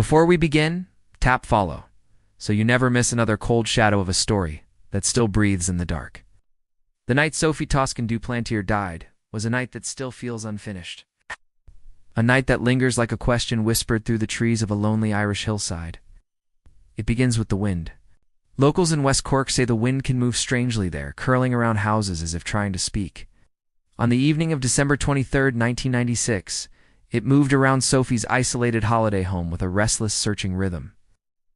Before we begin, tap follow, so you never miss another cold shadow of a story that still breathes in the dark. The night Sophie Toscan du Plantier died was a night that still feels unfinished. A night that lingers like a question whispered through the trees of a lonely Irish hillside. It begins with the wind. Locals in West Cork say the wind can move strangely there, curling around houses as if trying to speak. On the evening of December 23, 1996, it moved around Sophie's isolated holiday home with a restless, searching rhythm.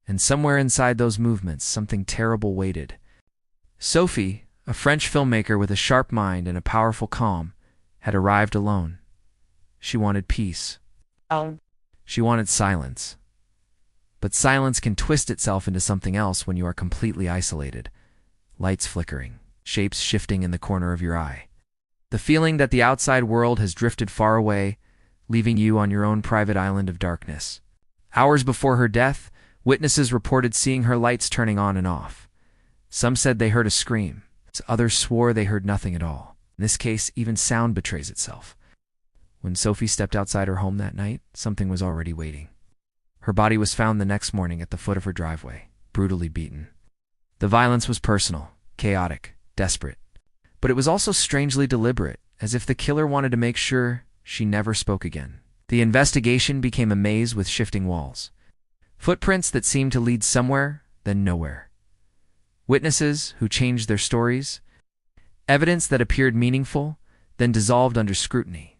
And somewhere inside those movements, something terrible waited. Sophie, a French filmmaker with a sharp mind and a powerful calm, had arrived alone. She wanted peace. She wanted silence. But silence can twist itself into something else when you are completely isolated. Lights flickering, shapes shifting in the corner of your eye. The feeling that the outside world has drifted far away, leaving you on your own private island of darkness. Hours before her death, witnesses reported seeing her lights turning on and off. Some said they heard a scream. Others swore they heard nothing at all. In this case, even sound betrays itself. When Sophie stepped outside her home that night, something was already waiting. Her body was found the next morning at the foot of her driveway, brutally beaten. The violence was personal, chaotic, desperate. But it was also strangely deliberate, as if the killer wanted to make sure she never spoke again. The investigation became a maze with shifting walls. Footprints that seemed to lead somewhere, then nowhere. Witnesses who changed their stories. Evidence that appeared meaningful, then dissolved under scrutiny.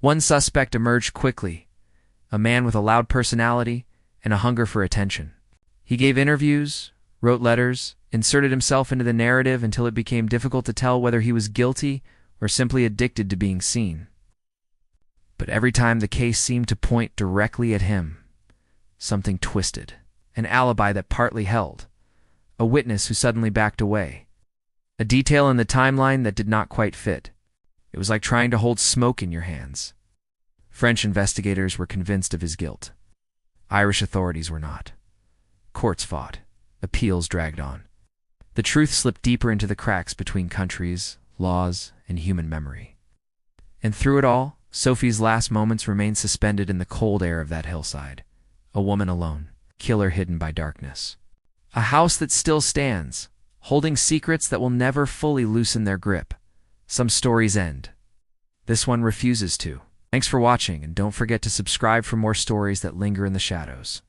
One suspect emerged quickly, a man with a loud personality and a hunger for attention. He gave interviews, wrote letters, inserted himself into the narrative until it became difficult to tell whether he was guilty or simply addicted to being seen. But every time the case seemed to point directly at him, something twisted. An alibi that partly held. A witness who suddenly backed away. A detail in the timeline that did not quite fit. It was like trying to hold smoke in your hands. French investigators were convinced of his guilt. Irish authorities were not. Courts fought. Appeals dragged on. The truth slipped deeper into the cracks between countries, laws, and human memory. And through it all, Sophie's last moments remained suspended in the cold air of that hillside. A woman alone, killer hidden by darkness. A house that still stands, holding secrets that will never fully loosen their grip. Some stories end. This one refuses to. Thanks for watching, and don't forget to subscribe for more stories that linger in the shadows.